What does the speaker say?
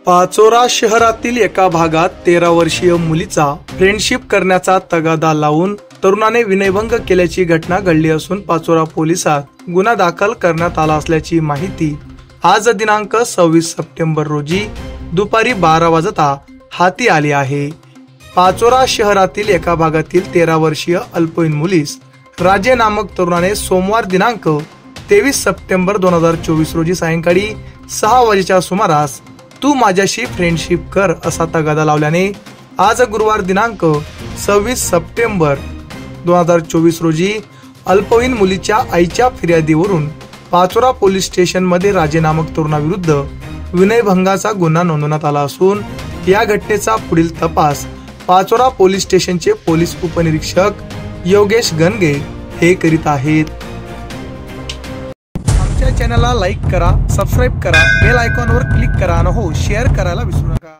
पाचोरा शहरातील एका भागात 13 वर्षीय मुलीचा फ्रेंडशिप करण्याचा तगादा लावून तरुणाने विनयभंग केल्याची घटना घडली असून पाचोरा पोलिसात गुन्हा दाखल करण्यात आला असल्याची माहिती आज दिनांक 26 सप्टेंबर रोजी दुपारी 12 वाजता हाती आली आहे। पाचोरा शहरातील एका भागातील 13 वर्षीय अल्पवयीन मुलीस राजे नामक तरुणाने सोमवार दिनांक 23 सप्टेंबर 2024 रोजी सायंकाळी 6 वाजेच्या सुमारास तू माझ्याशी फ्रेंडशिप कर असा तगादा लावल्याने आज गुरुवार दिनांक 26 सप्टेंबर 2024 रोजी अल्पवयीन मुलीच्या आईच्या फिर्यादीवरून पाचोरा पोलीस स्टेशन मध्ये राजे नामक तरुणाविरुद्ध विनयभंगाचा गुन्हा नोंदवण्यात आला असून या घटनेचा पुढील तपास पाचोरा पोलीस स्टेशनचे पोलीस उपनिरीक्षक योगेश गणगे हे करीत आहेत। आमच्या चॅनलला लाईक करा, सबस्क्राइब करा, बेल आयकॉनवर क्लिक करा आणि हो शेअर करायला विसरू नका।